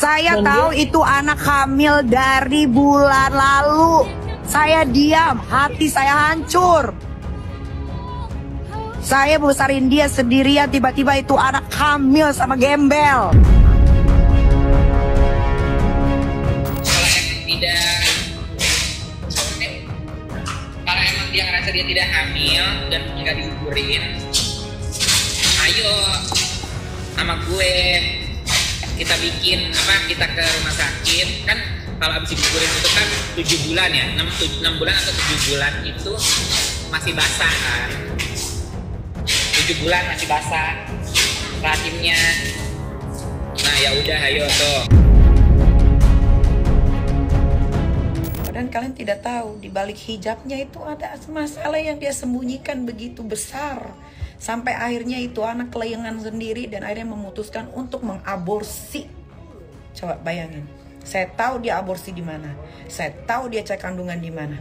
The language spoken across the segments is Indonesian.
Saya tahu itu anak hamil dari bulan lalu. Saya diam, hati saya hancur. Saya besarin dia sendirian, tiba-tiba itu anak hamil sama gembel. Kalau emang dia ngerasa dia tidak hamil dan nggak digugurin, ayo sama gue kita bikin kita ke rumah sakit. Kan kalau habis digugurin itu kan 7 bulan ya, 6 bulan atau 7 bulan itu masih basah kan, 7 bulan masih basah rahimnya. Nah ya udah, ayo tuh. Dan kalian tidak tahu, di balik hijabnya itu ada masalah yang dia sembunyikan begitu besar. Sampai akhirnya itu anak kelayangan sendiri dan akhirnya memutuskan untuk mengaborsi. Coba bayangin, saya tahu dia aborsi di mana. Saya tahu dia cek kandungan di mana.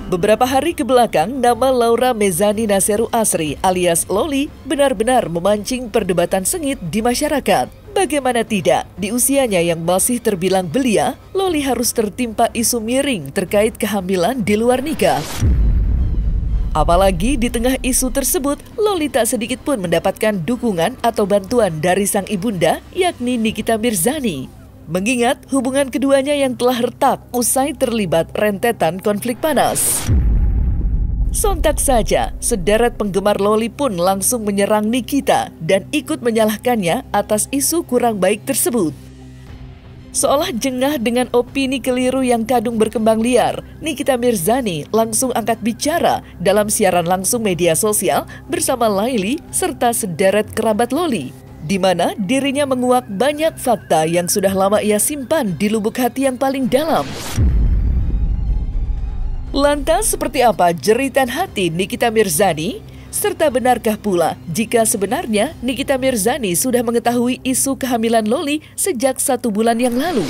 Beberapa hari ke belakang, nama Laura Mezani Naseru Asri alias Loli benar-benar memancing perdebatan sengit di masyarakat. Bagaimana tidak, di usianya yang masih terbilang belia, Loli harus tertimpa isu miring terkait kehamilan di luar nikah. Apalagi di tengah isu tersebut, Loli tak sedikit pun mendapatkan dukungan atau bantuan dari sang ibunda, yakni Nikita Mirzani. Mengingat hubungan keduanya yang telah retak usai terlibat rentetan konflik panas. Sontak saja, sederet penggemar Loli pun langsung menyerang Nikita dan ikut menyalahkannya atas isu kurang baik tersebut. Seolah jengah dengan opini keliru yang kadung berkembang liar, Nikita Mirzani langsung angkat bicara dalam siaran langsung media sosial bersama Laili serta sederet kerabat Loli, di mana dirinya menguak banyak fakta yang sudah lama ia simpan di lubuk hati yang paling dalam. Lantas seperti apa jeritan hati Nikita Mirzani? Serta benarkah pula jika sebenarnya Nikita Mirzani sudah mengetahui isu kehamilan Loli sejak 1 bulan yang lalu?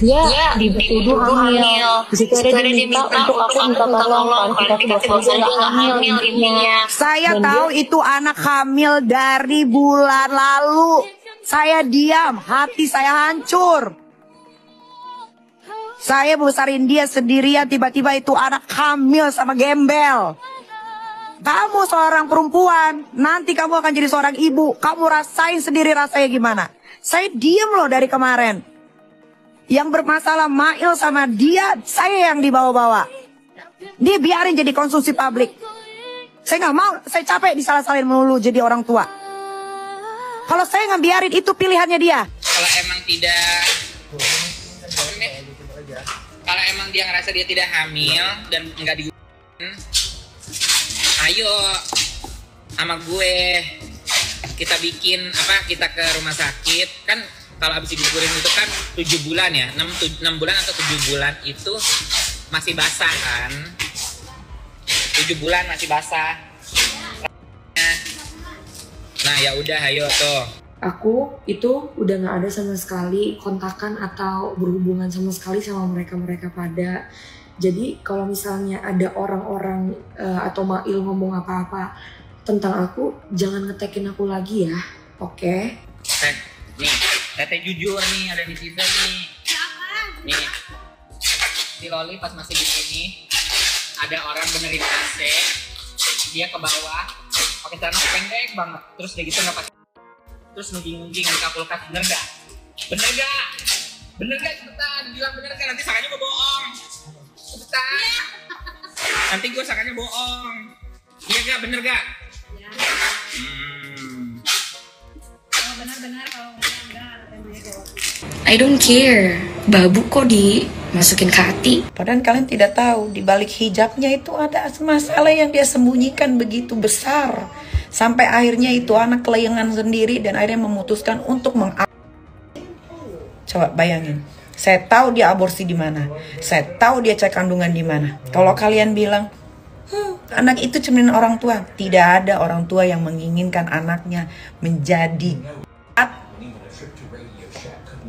Ya, dituduh hamil. Di situ ada diminta untuk aku minta tolong kan, kita bahwasanya dia nggak hamil intinya. Saya tahu itu anak hamil dari bulan lalu. Saya diam, hati saya hancur. Saya besarin dia sendirian, tiba-tiba itu anak hamil sama gembel. Kamu seorang perempuan, nanti kamu akan jadi seorang ibu. Kamu rasain sendiri rasanya gimana. Saya diam loh dari kemarin. Yang bermasalah Mail sama dia, saya yang dibawa-bawa. Dia biarin jadi konsumsi publik. Saya nggak mau, saya capek disalah-salahin melulu jadi orang tua. Kalau saya nggak biarin, itu pilihannya dia. Kalau emang dia ngerasa dia tidak hamil dan nggak digugurin, ayo sama gue kita bikin kita ke rumah sakit. Kan kalau habis digugurin itu kan 7 bulan ya, 6 bulan atau 7 bulan itu masih basah kan, 7 bulan masih basah. Nah ya udah, ayo tuh. Aku itu udah nggak ada sama sekali kontakan atau berhubungan sama sekali sama mereka pada. Jadi kalau misalnya ada orang-orang atau Mail ngomong apa-apa tentang aku, jangan ngetekin aku lagi ya, oke? Nih, Tete jujur nih, ada di TV nih. Nih, si Loli pas masih di sini, ada orang benerin AC, dia ke bawah, pakai celana pendek banget, terus dia gitu nggak pakai, terus nungging-nungging buka kulkas, bener gak? Bener gak? Bener gak? Cepetan, bilang bener gak? Nanti sangkanya gue bohong. Cepetan. Nanti gue sangkanya bohong. Iya gak? Bener gak? Iya. Benar-benar kalau enggak. I don't care. Babu kok dimasukin ke hati. Padahal kalian tidak tahu, di balik hijabnya itu ada masalah yang dia sembunyikan begitu besar. Sampai akhirnya itu anak kelayangan sendiri dan akhirnya memutuskan untuk mengaborsi. Coba bayangin, saya tahu dia aborsi di mana. Saya tahu dia cek kandungan di mana. Kalau kalian bilang, anak itu cuma orang tua. Tidak ada orang tua yang menginginkan anaknya menjadi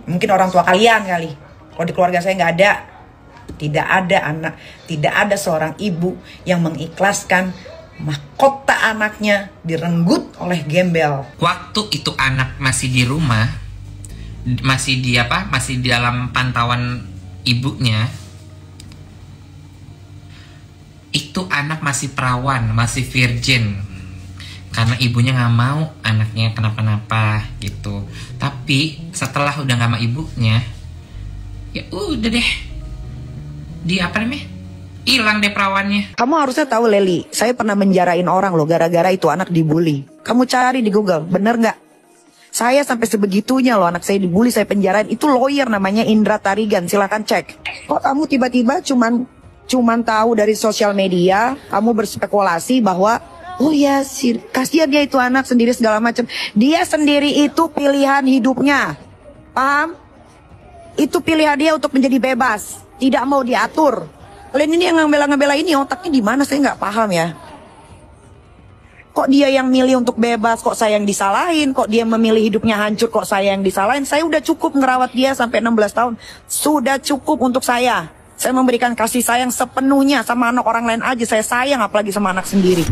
Mungkin orang tua kalian kali. Kalau di keluarga saya nggak ada. Tidak ada seorang ibu yang mengikhlaskan mahkota anaknya direnggut oleh gembel. Waktu itu anak masih di rumah, masih di dalam pantauan ibunya, itu anak masih perawan, masih virgin, karena ibunya nggak mau anaknya kenapa-napa gitu. Tapi setelah udah nggak sama ibunya, ya udah deh, hilang deh perawannya. Kamu harusnya tahu Leli, saya pernah menjarain orang loh gara-gara itu anak dibully. Kamu cari di Google, bener nggak? Saya sampai sebegitunya loh anak saya dibully, saya penjarain. Itu lawyer namanya Indra Tarigan, silahkan cek. Kok kamu tiba-tiba cuman tahu dari sosial media, kamu berspekulasi bahwa oh ya, kasihan dia itu anak sendiri segala macam. Dia sendiri itu pilihan hidupnya, paham? Itu pilihan dia untuk menjadi bebas, tidak mau diatur. Kalian ini yang ngebela ini otaknya di mana, saya nggak paham ya. Kok dia yang milih untuk bebas, kok saya yang disalahin? Kok dia memilih hidupnya hancur, kok saya yang disalahin? Saya udah cukup ngerawat dia sampai 16 tahun. Sudah cukup untuk saya. Saya memberikan kasih sayang sepenuhnya, sama anak orang lain aja saya sayang, apalagi sama anak sendiri.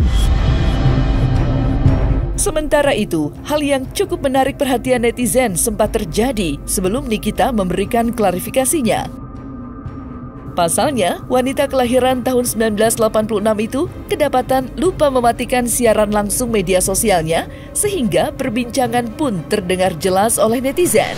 Sementara itu, hal yang cukup menarik perhatian netizen sempat terjadi sebelum Nikita memberikan klarifikasinya. Pasalnya, wanita kelahiran tahun 1986 itu kedapatan lupa mematikan siaran langsung media sosialnya sehingga perbincangan pun terdengar jelas oleh netizen.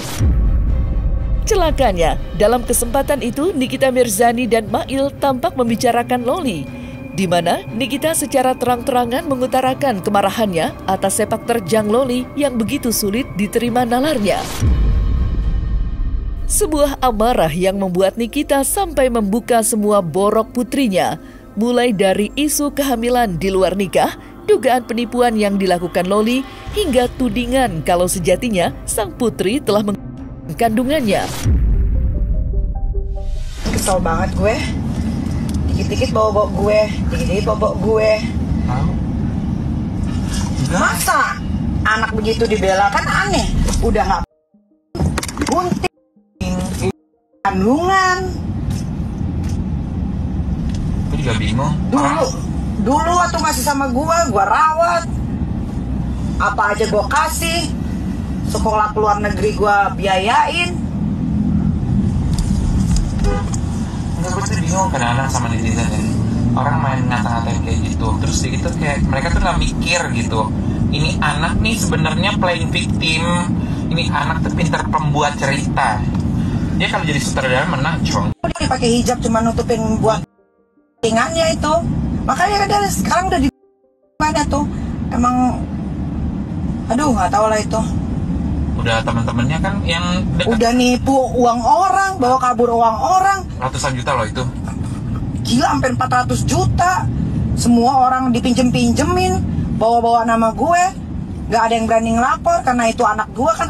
Celakanya, dalam kesempatan itu Nikita Mirzani dan Mail tampak membicarakan Loli, di mana Nikita secara terang-terangan mengutarakan kemarahannya atas sepak terjang Loli yang begitu sulit diterima nalarnya. Sebuah amarah yang membuat Nikita sampai membuka semua borok putrinya, mulai dari isu kehamilan di luar nikah, dugaan penipuan yang dilakukan Loli, hingga tudingan kalau sejatinya sang putri telah kandungannya. Kesel banget gue. Dikit-dikit bawa-bawa gue, dikit-dikit bawa-bawa gue. Masa anak begitu dibela, kan aneh. Udah gak bunting, kandungan. Aku juga bingung. Dulu waktu masih sama gue rawat. Apa aja gue kasih. Sekolah keluar negeri gue biayain. Enggak, gue tuh bingung kadang-kadang sama netizen ya. Orang main ngata-ngatain kayak gitu, terus gitu kayak mereka tuh nggak mikir gitu. Ini anak nih sebenarnya playing victim. Ini anak tuh pinter pembuat cerita. Dia kalau jadi sutradara menang, cong. Dia pakai hijab cuma nutupin buat ringannya itu. Makanya kan sekarang udah di mana tuh. Emang aduh nggak tahu lah itu. Udah teman-temannya kan yang dekat. Udah nipu uang orang, bawa kabur uang orang. Ratusan juta loh itu. Gila, sampai 400 juta. Semua orang dipinjem-pinjemin, bawa-bawa nama gue. Gak ada yang berani ngelapor karena itu anak gue kan.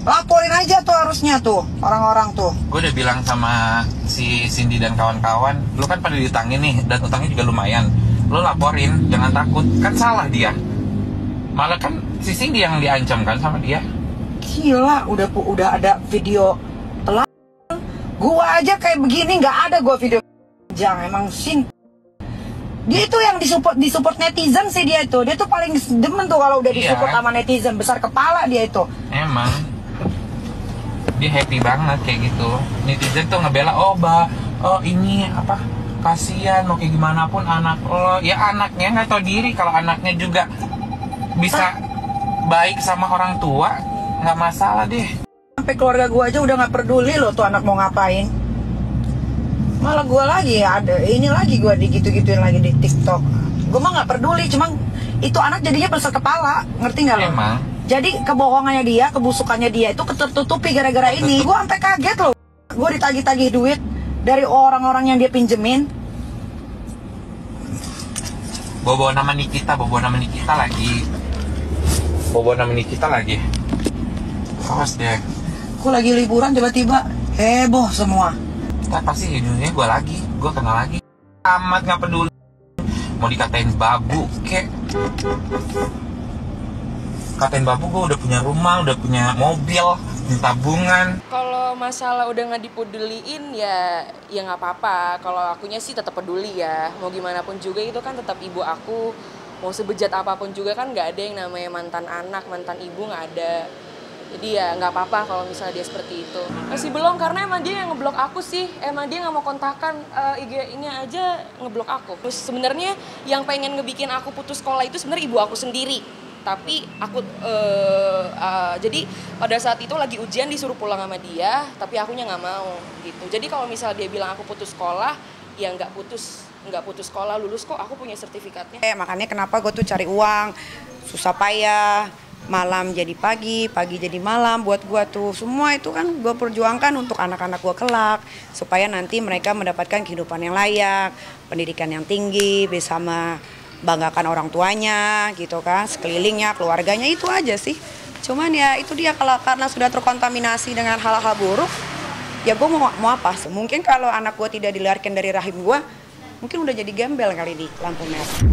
Laporin aja tuh harusnya tuh orang-orang tuh. Gue udah bilang sama si Cindy dan kawan-kawan, lu kan pada diutangin nih dan utangnya juga lumayan. Lu laporin, jangan takut, kan salah dia. Malah kan si Cindy yang diancam kan sama dia. Gila, udah ada video telah. Gua aja kayak begini nggak ada gua video. Jangan emang sin. Dia itu yang disupport netizen sih dia itu. Dia tuh paling demen tuh kalau udah disupport sama netizen, besar kepala dia itu. Emang dia happy banget kayak gitu. Netizen tuh ngebela, ini apa, kasihan mau kayak gimana pun anak lo. Ya anaknya nggak tahu diri, kalau anaknya juga bisa baik sama orang tua, nggak masalah deh. Sampai keluarga gue aja udah nggak peduli loh tuh anak mau ngapain. Malah gue lagi gue digitu-gituin lagi di TikTok. Gue mah nggak peduli, cuma itu anak jadinya besar kepala, ngerti nggak lo? Emang. Jadi kebohongannya dia, kebusukannya dia itu ketertutupi gara-gara ini. Gue sampai kaget loh. Gue ditagih-tagih duit dari orang-orang yang dia pinjemin. Bawa nama Nikita lagi. Bawa nama Nikita lagi. Awas deh. Gue lagi liburan tiba-tiba heboh semua. Ntar pasti hidupnya gue kena lagi. Amat nggak peduli. Mau dikatain babu kek. katain babu gue udah punya rumah, udah punya mobil, punya tabungan. Kalau masalah udah nggak dipeduliin ya nggak apa-apa. Kalau akunya sih tetap peduli ya. Mau gimana pun juga itu kan tetap ibu aku. Mau sebejat apapun juga kan nggak ada yang namanya mantan anak, mantan ibu nggak ada. Jadi ya nggak apa-apa kalau misalnya dia seperti itu. Masih belum karena emang dia yang ngeblok aku sih. Emang dia nggak mau kontakkan IG-nya aja ngeblok aku. Terus sebenarnya yang pengen ngebikin aku putus sekolah itu sebenarnya ibu aku sendiri. Tapi aku jadi pada saat itu lagi ujian disuruh pulang sama dia, tapi akunya nggak mau gitu. Jadi kalau misalnya dia bilang aku putus sekolah, ya nggak putus sekolah, lulus kok, aku punya sertifikatnya. Makanya kenapa gue tuh cari uang susah payah, malam jadi pagi, pagi jadi malam, buat gue tuh semua itu kan gue perjuangkan untuk anak-anak gue kelak, supaya nanti mereka mendapatkan kehidupan yang layak, pendidikan yang tinggi, bisa membanggakan orang tuanya gitu kan, sekelilingnya, keluarganya, itu aja sih. Cuman ya itu dia, kalau karena sudah terkontaminasi dengan hal-hal buruk, ya gue mau apa? Mungkin kalau anak gue tidak dilahirkan dari rahim gue, mungkin udah jadi gembel kali di lampu merah.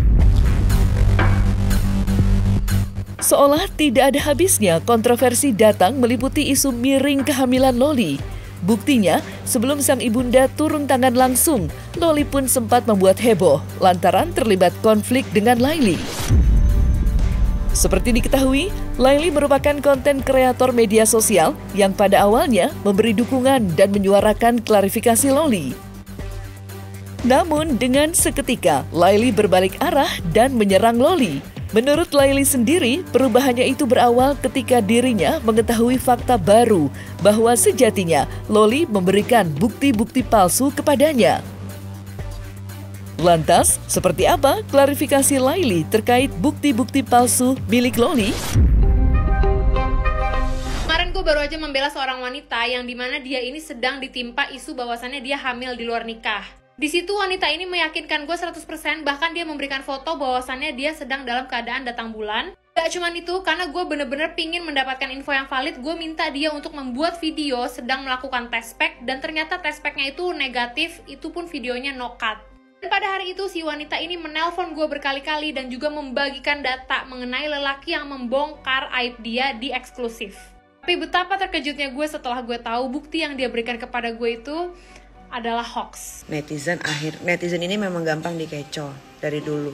Seolah tidak ada habisnya, kontroversi datang meliputi isu miring kehamilan Loli. Buktinya, sebelum sang ibunda turun tangan langsung, Loli pun sempat membuat heboh lantaran terlibat konflik dengan Laili. Seperti diketahui, Laili merupakan konten kreator media sosial yang pada awalnya memberi dukungan dan menyuarakan klarifikasi Loli. Namun dengan seketika, Laili berbalik arah dan menyerang Loli. Menurut Laili sendiri, perubahannya itu berawal ketika dirinya mengetahui fakta baru bahwa sejatinya Loli memberikan bukti-bukti palsu kepadanya. Lantas, seperti apa klarifikasi Laili terkait bukti-bukti palsu milik Loli? Kemarin gue baru aja membela seorang wanita yang dimana dia ini sedang ditimpa isu bahwasannya dia hamil di luar nikah. Di situ wanita ini meyakinkan gue 100%, bahkan dia memberikan foto bahwasannya dia sedang dalam keadaan datang bulan. Gak cuman itu, karena gue bener-bener pingin mendapatkan info yang valid, gue minta dia untuk membuat video sedang melakukan tes pack, dan ternyata tes packnya itu negatif, itu pun videonya no cut. Dan pada hari itu si wanita ini menelpon gue berkali-kali dan juga membagikan data mengenai lelaki yang membongkar aib dia di eksklusif. Tapi betapa terkejutnya gue setelah gue tahu bukti yang dia berikan kepada gue itu adalah hoax. Netizen ini memang gampang dikecoh dari dulu.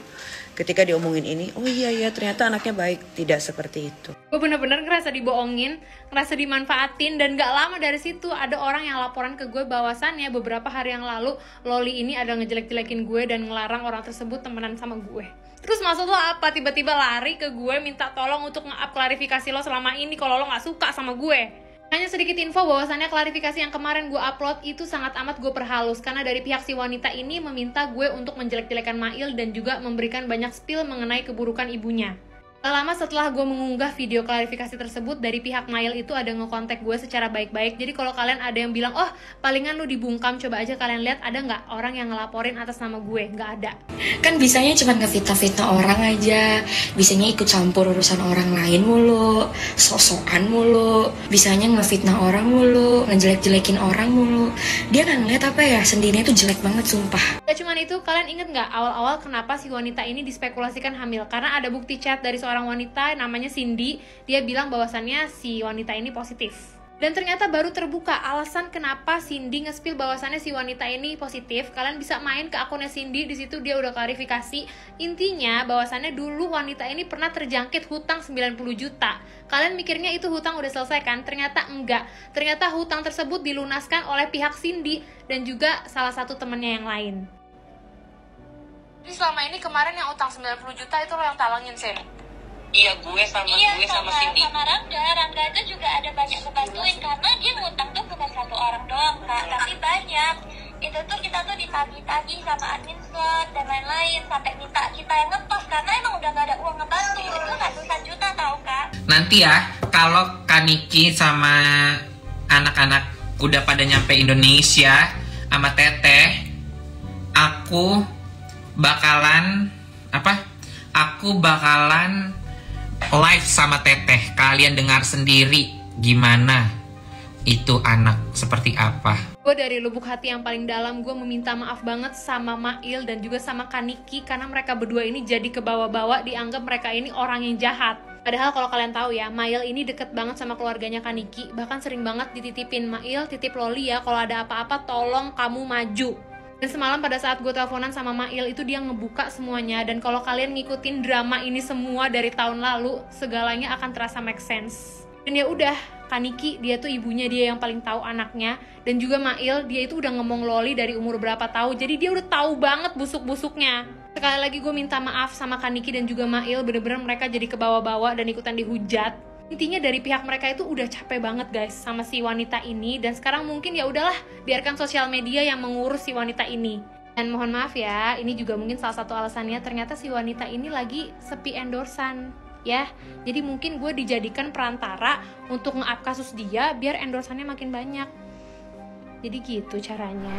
Ketika diomongin ini, oh iya ternyata anaknya baik. Tidak seperti itu. Gue bener-bener ngerasa dibohongin, ngerasa dimanfaatin, dan gak lama dari situ ada orang yang laporan ke gue bahwasannya beberapa hari yang lalu Loli ini ada ngejelek-jelekin gue dan ngelarang orang tersebut temenan sama gue. Terus maksud lo apa? Tiba-tiba lari ke gue minta tolong untuk nge-up klarifikasi lo selama ini kalau lo gak suka sama gue. Hanya sedikit info bahwasannya klarifikasi yang kemarin gue upload itu sangat amat gue perhalus, karena dari pihak si wanita ini meminta gue untuk menjelek-jelekan Mail dan juga memberikan banyak spill mengenai keburukan ibunya. Gak lama setelah gue mengunggah video klarifikasi tersebut, dari pihak Mail itu ada ngekontak gue secara baik-baik. Jadi kalau kalian ada yang bilang, oh palingan lu dibungkam, coba aja kalian lihat ada nggak orang yang ngelaporin atas nama gue. Nggak ada. Kan bisanya cuma ngefitnah-fitnah orang aja, bisanya ikut campur urusan orang lain mulu, sok-sokan mulu, bisanya ngefitnah orang mulu, ngejelek-jelekin orang mulu. Dia nggak ngeliat apa ya, sendirinya tuh jelek banget sumpah. Gak cuman itu, kalian inget nggak awal-awal kenapa si wanita ini dispekulasikan hamil? Karena ada bukti chat dari seorang wanita namanya Cindy. Dia bilang bahwasannya si wanita ini positif. Dan ternyata baru terbuka alasan kenapa Cindy nge-spill bahwasannya si wanita ini positif. Kalian bisa main ke akunnya Cindy, di situ dia udah klarifikasi. Intinya bahwasannya dulu wanita ini pernah terjangkit hutang 90 juta. Kalian mikirnya itu hutang udah selesai kan? Ternyata enggak. Ternyata hutang tersebut dilunaskan oleh pihak Cindy dan juga salah satu temennya yang lain. Jadi selama ini kemarin yang utang 90 juta itu lo yang talangin, Sen? Iya, gue sama Cindy. Sama Rangga itu juga ada banyak kebantuin, karena dia ngutang tuh bukan satu orang doang Kak, tapi banyak. Itu tuh kita tuh ditagih-tagih sama admin slot dan lain-lain, sampai minta kita yang ngepost karena emang udah gak ada uang ngebantu. Itu ratusan juta tau Kak. Nanti ya, kalau Kaniki sama anak-anak udah pada nyampe Indonesia sama Teteh, aku bakalan live sama Teteh. Kalian dengar sendiri gimana itu anak seperti apa. Gue dari lubuk hati yang paling dalam, gue meminta maaf banget sama Mail dan juga sama Kaniki, karena mereka berdua ini jadi kebawa-bawa, dianggap mereka ini orang yang jahat. Padahal kalau kalian tahu ya, Mail ini deket banget sama keluarganya Kaniki. Bahkan sering banget dititipin, Mail titip Loli ya, kalau ada apa-apa tolong kamu maju. Dan semalam pada saat gue teleponan sama Mail itu dia ngebuka semuanya. Dan kalau kalian ngikutin drama ini semua dari tahun lalu, segalanya akan terasa make sense. Dan ya udah, Kaniki dia tuh ibunya, dia yang paling tahu anaknya. Dan juga Mail, dia itu udah ngomong Loli dari umur berapa tahun. Jadi dia udah tahu banget busuk-busuknya. Sekali lagi gue minta maaf sama Kaniki dan juga Mail, bener-bener mereka jadi kebawa-bawa dan ikutan dihujat. Intinya dari pihak mereka itu udah capek banget guys sama si wanita ini, dan sekarang mungkin ya udahlah, biarkan sosial media yang mengurus si wanita ini. Dan mohon maaf ya, ini juga mungkin salah satu alasannya ternyata si wanita ini lagi sepi endorsan ya. Jadi mungkin gue dijadikan perantara untuk nge-up kasus dia biar endorsannya makin banyak. Jadi gitu caranya.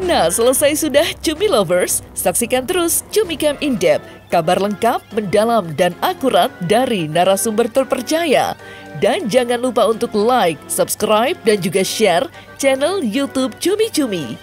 Nah, selesai sudah Cumi Lovers. Saksikan terus Cumi Cam In Depth, kabar lengkap, mendalam, dan akurat dari narasumber terpercaya. Dan jangan lupa untuk like, subscribe, dan juga share channel YouTube Cumi Cumi.